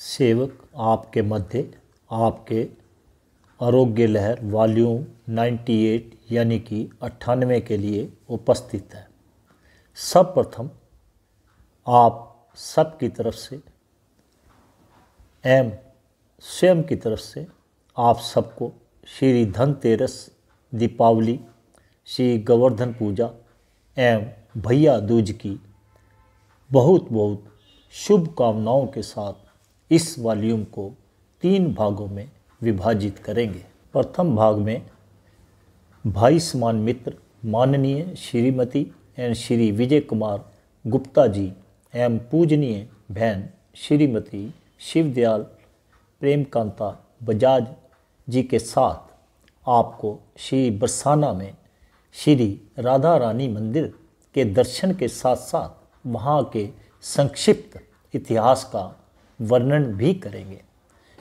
सेवक आपके मध्य आपके आरोग्य लहर वॉल्यूम 98 यानी कि 98 के लिए उपस्थित है। सर्वप्रथम आप सबकी तरफ से एवं स्वयं की तरफ से आप सबको श्री धनतेरस, दीपावली, श्री गोवर्धन पूजा एवं भैया दूज की बहुत बहुत शुभकामनाओं के साथ इस वॉल्यूम को 3 भागों में विभाजित करेंगे। प्रथम भाग में भाई समान मित्र माननीय श्रीमती एवं श्री विजय कुमार गुप्ता जी एवं पूजनीय बहन श्रीमती शिवदयाल प्रेमकांता बजाज जी के साथ आपको श्री बरसाना में श्री राधा रानी मंदिर के दर्शन के साथ साथ वहाँ के संक्षिप्त इतिहास का वर्णन भी करेंगे।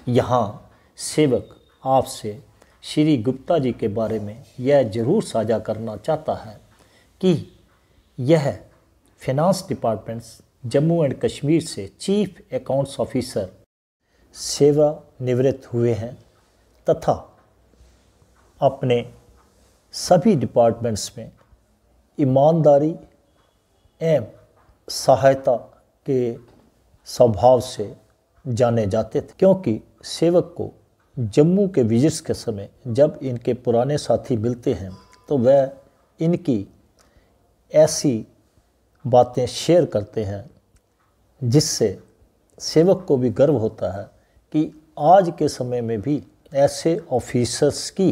यहाँ सेवक आपसे श्री गुप्ता जी के बारे में यह जरूर साझा करना चाहता है कि यह finance departments Jammu and Kashmir से चीफ अकाउंट्स ऑफिसर सेवा निवृत्त हुए हैं तथा अपने सभी डिपार्टमेंट्स में ईमानदारी एवं सहायता के स्वभाव से जाने जाते थे, क्योंकि सेवक को जम्मू के विजिट्स के समय जब इनके पुराने साथी मिलते हैं तो वह इनकी ऐसी बातें शेयर करते हैं जिससे सेवक को भी गर्व होता है कि आज के समय में भी ऐसे ऑफिसर्स की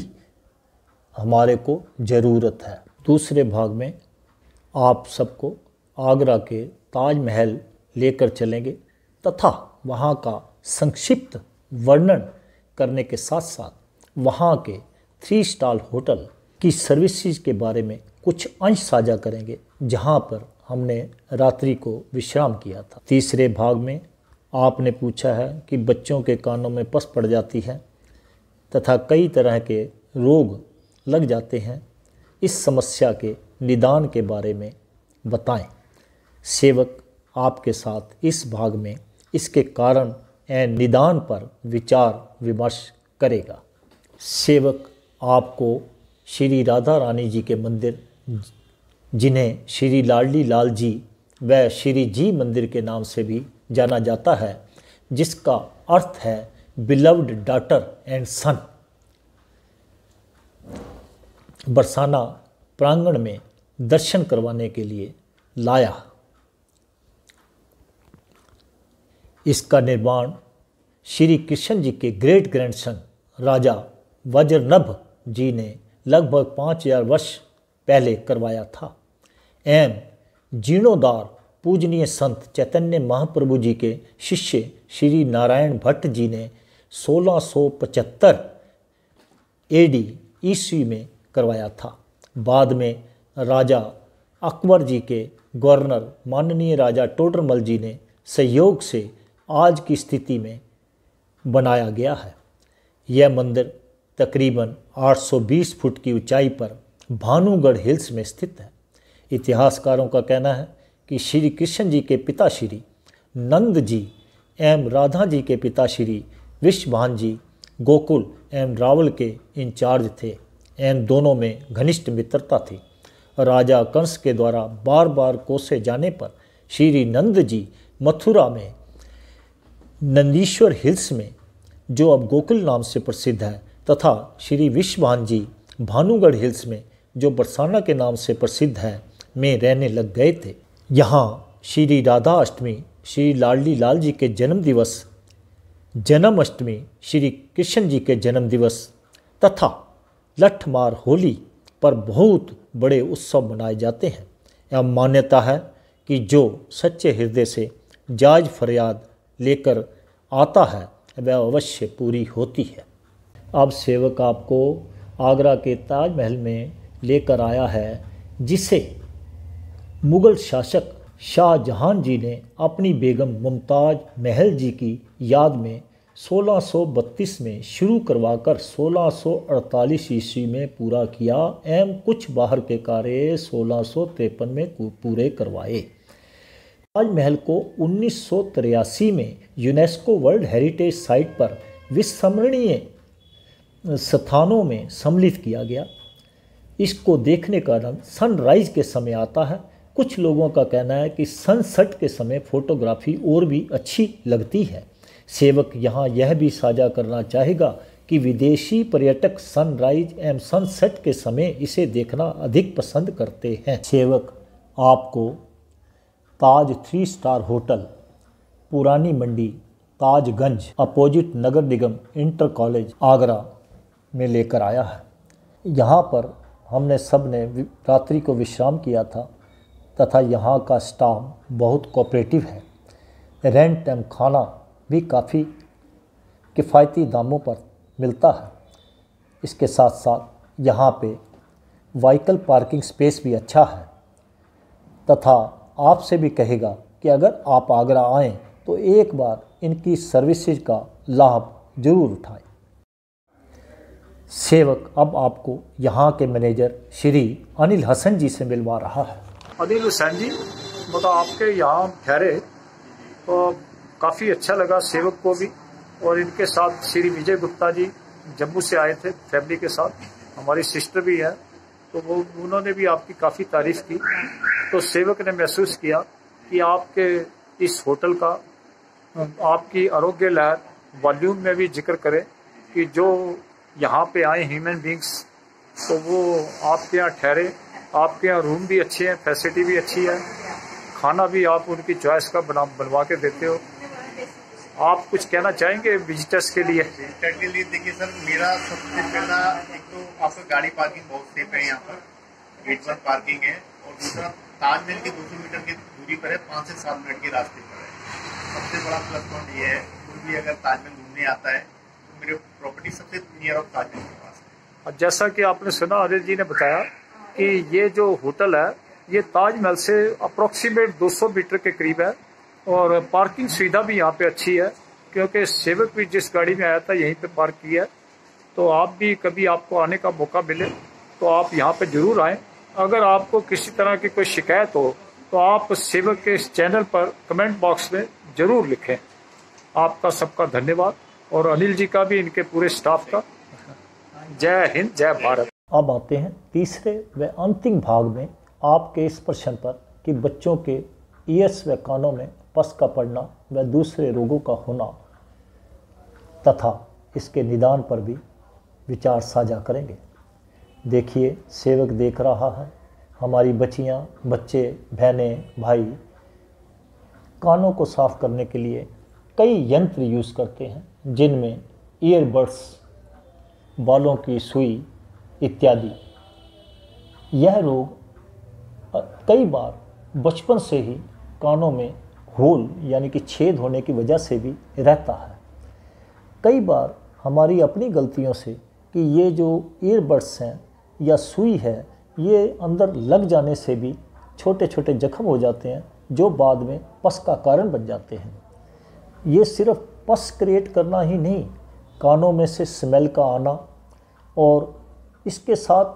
हमारे को ज़रूरत है। दूसरे भाग में आप सबको आगरा के ताजमहल लेकर चलेंगे तथा वहाँ का संक्षिप्त वर्णन करने के साथ साथ वहाँ के 3 स्टार होटल की सर्विसेज के बारे में कुछ अंश साझा करेंगे जहाँ पर हमने रात्रि को विश्राम किया था। तीसरे भाग में आपने पूछा है कि बच्चों के कानों में पस पड़ जाती है तथा कई तरह के रोग लग जाते हैं, इस समस्या के निदान के बारे में बताएं। सेवक आपके साथ इस भाग में इसके कारण एवं निदान पर विचार विमर्श करेगा। सेवक आपको श्री राधा रानी जी के मंदिर, जिन्हें श्री लाडली लाल जी व श्री जी मंदिर के नाम से भी जाना जाता है, जिसका अर्थ है बिलव्ड डॉटर एंड सन, बरसाना प्रांगण में दर्शन करवाने के लिए लाया। इसका निर्माण श्री कृष्ण जी के ग्रेट ग्रैंडसन राजा वज्रनभ जी ने लगभग 5000 वर्ष पहले करवाया था एवं जीर्णोद्धार पूजनीय संत चैतन्य महाप्रभु जी के शिष्य श्री नारायण भट्ट जी ने 1675 एडी ईस्वी में करवाया था। बाद में राजा अकबर जी के गवर्नर माननीय राजा टोडरमल जी ने सहयोग से आज की स्थिति में बनाया गया है। यह मंदिर तकरीबन 820 फुट की ऊंचाई पर भानुगढ़ हिल्स में स्थित है। इतिहासकारों का कहना है कि श्री कृष्ण जी के पिता श्री नंद जी एवं राधा जी के पिता श्री विश्वभान जी गोकुल एवं रावल के इंचार्ज थे एवं दोनों में घनिष्ठ मित्रता थी। राजा कंस के द्वारा बार बार कोसे जाने पर श्री नंद जी मथुरा में नंदीश्वर हिल्स में, जो अब गोकुल नाम से प्रसिद्ध है, तथा श्री विश्वभान जी भानुगढ़ हिल्स में, जो बरसाना के नाम से प्रसिद्ध है, में रहने लग गए थे। यहाँ श्री राधा अष्टमी, श्री लाडली लाल जी के जन्म दिवस, जन्माष्टमी, श्री कृष्ण जी के जन्म दिवस तथा लठमार होली पर बहुत बड़े उत्सव मनाए जाते हैं। यह मान्यता है कि जो सच्चे हृदय से जायज़ फरियाद लेकर आता है वह अवश्य पूरी होती है। अब सेवक आपको आगरा के ताजमहल में लेकर आया है, जिसे मुग़ल शासक शाहजहां जी ने अपनी बेगम मुमताज़ महल जी की याद में 1632 में शुरू करवाकर 1648 ईस्वी में पूरा किया एवं कुछ बाहर के कार्य 1653 में पूरे करवाए। ताजमहल को 1983 में यूनेस्को वर्ल्ड हेरिटेज साइट पर विस्मरणीय स्थानों में सम्मिलित किया गया। इसको देखने का आनंद सनराइज के समय आता है। कुछ लोगों का कहना है कि सनसेट के समय फोटोग्राफी और भी अच्छी लगती है। सेवक यहाँ यह भी साझा करना चाहेगा कि विदेशी पर्यटक सनराइज एवं सनसेट के समय इसे देखना अधिक पसंद करते हैं। सेवक आपको ताज 3 स्टार होटल, पुरानी मंडी, ताजगंज, अपोजिट नगर निगम इंटर कॉलेज, आगरा में लेकर आया है। यहाँ पर हमने सब ने रात्रि को विश्राम किया था तथा यहाँ का स्टाफ बहुत कोऑपरेटिव है। रेंट एवं खाना भी काफ़ी किफ़ायती दामों पर मिलता है। इसके साथ साथ यहाँ पे व्हीकल पार्किंग स्पेस भी अच्छा है तथा आपसे भी कहेगा कि अगर आप आगरा आएँ तो एक बार इनकी सर्विसेज का लाभ जरूर उठाएं। सेवक अब आपको यहाँ के मैनेजर श्री अनिल हसन जी से मिलवा रहा है। अनिल हुसैन जी, मतलब आपके यहाँ ठहरे तो काफ़ी अच्छा लगा सेवक को भी, और इनके साथ श्री विजय गुप्ता जी जम्मू से आए थे फैमिली के साथ, हमारी सिस्टर भी है, तो वो उन्होंने भी आपकी काफ़ी तारीफ की। तो सेवक ने महसूस किया कि आपके इस होटल का आपकी आरोग्य लहर वॉल्यूम में भी जिक्र करें कि जो यहाँ पे आए ह्यूमन बींग्स तो वो आपके यहाँ ठहरे। आपके यहाँ रूम भी अच्छे हैं, फैसिलिटी भी अच्छी है, खाना भी आप उनकी चॉइस का बनवा के देते हो। आप कुछ कहना चाहेंगे विजिटर्स के लिए? विजिटर के लिए देखिए सर, मेरा सबसे पहला एक तो आपका गाड़ी पार्किंग बहुत सेफ है, यहाँ पर गेट 1 पार्किंग है, और दूसरा ताजमहल के 200 मीटर की दूरी पर है, 5 से 7 मिनट के रास्ते पर है। सबसे बड़ा प्लस पॉइंट ये है, कोई भी अगर ताजमहल घूमने आता है तो मेरे प्रॉपर्टी सबसे नियर ऑफ ताजमहल के पास है। और जैसा कि आपने सुना, अनिल जी ने बताया कि ये जो होटल है ये ताजमहल से अप्रोक्सीमेट 200 मीटर के करीब है, और पार्किंग सुविधा भी यहाँ पे अच्छी है, क्योंकि सेवक भी जिस गाड़ी में आया था यहीं पे पार्क किया है। तो आप भी कभी आपको आने का मौका मिले तो आप यहाँ पे जरूर आएँ। अगर आपको किसी तरह की कोई शिकायत हो तो आप सेवक के इस चैनल पर कमेंट बॉक्स में जरूर लिखें। आपका सबका धन्यवाद, और अनिल जी का भी, इनके पूरे स्टाफ का। जय हिंद, जय भारत। अब आते हैं तीसरे व अंतिम भाग में आपके इस प्रश्न पर कि बच्चों के ईयर्स व कानों में पस का पड़ना व दूसरे रोगों का होना तथा इसके निदान पर भी विचार साझा करेंगे। देखिए, सेवक देख रहा है हमारी बच्चियां, बच्चे, बहनें, भाई कानों को साफ करने के लिए कई यंत्र यूज़ करते हैं, जिनमें ईयरबड्स, बालों की सुई इत्यादि। यह रोग कई बार बचपन से ही कानों में होल यानी कि छेद होने की वजह से भी रहता है। कई बार हमारी अपनी गलतियों से कि ये जो ईयरबड्स हैं या सुई है, ये अंदर लग जाने से भी छोटे छोटे जख्म हो जाते हैं, जो बाद में पस का कारण बन जाते हैं। ये सिर्फ पस क्रिएट करना ही नहीं, कानों में से स्मेल का आना, और इसके साथ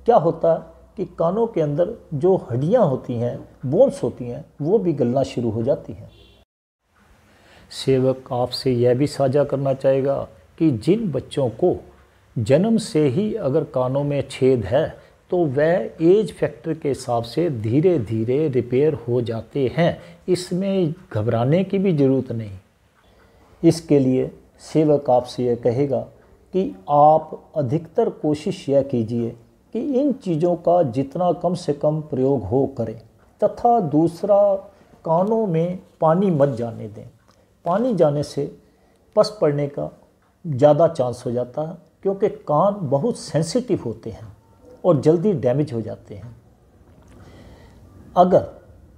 क्या होता है कि कानों के अंदर जो हड्डियां होती हैं, बोन्स होती हैं, वो भी गलना शुरू हो जाती हैं। सेवक आपसे यह भी साझा करना चाहेगा कि जिन बच्चों को जन्म से ही अगर कानों में छेद है तो वह एज फैक्टर के हिसाब से धीरे धीरे रिपेयर हो जाते हैं। इसमें घबराने की भी ज़रूरत नहीं। इसके लिए सेवक आपसे यह कहेगा कि आप अधिकतर कोशिश यह कीजिए कि इन चीज़ों का जितना कम से कम प्रयोग हो करें, तथा दूसरा, कानों में पानी मत जाने दें। पानी जाने से पस पड़ने का ज़्यादा चांस हो जाता है, क्योंकि कान बहुत सेंसिटिव होते हैं और जल्दी डैमेज हो जाते हैं। अगर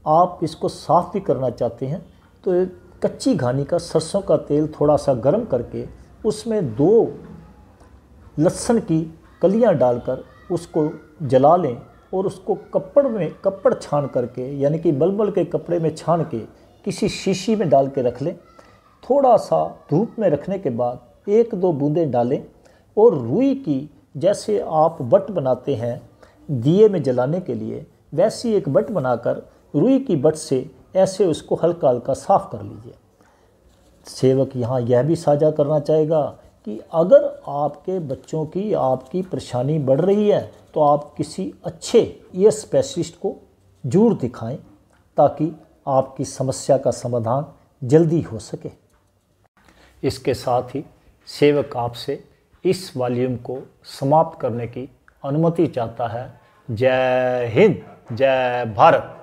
आप इसको साफ़ भी करना चाहते हैं तो कच्ची घानी का सरसों का तेल थोड़ा सा गर्म करके उसमें 2 लहसुन की कलियां डालकर उसको जला लें, और उसको कपड़ छान करके, यानी कि बलबल के कपड़े में छान के किसी शीशी में डाल के रख लें। थोड़ा सा धूप में रखने के बाद 1-2 बूंदें डालें, और रुई की, जैसे आप बट बनाते हैं दिए में जलाने के लिए, वैसी एक बट बनाकर रुई की बट से ऐसे उसको हल्का हल्का साफ कर लीजिए। सेवक यहाँ यह भी साझा करना चाहेगा कि अगर आपके बच्चों की आपकी परेशानी बढ़ रही है तो आप किसी अच्छे ईयर स्पेशलिस्ट को जरूर दिखाएं ताकि आपकी समस्या का समाधान जल्दी हो सके। इसके साथ ही सेवक आपसे इस वॉल्यूम को समाप्त करने की अनुमति चाहता है। जय हिंद, जय भारत।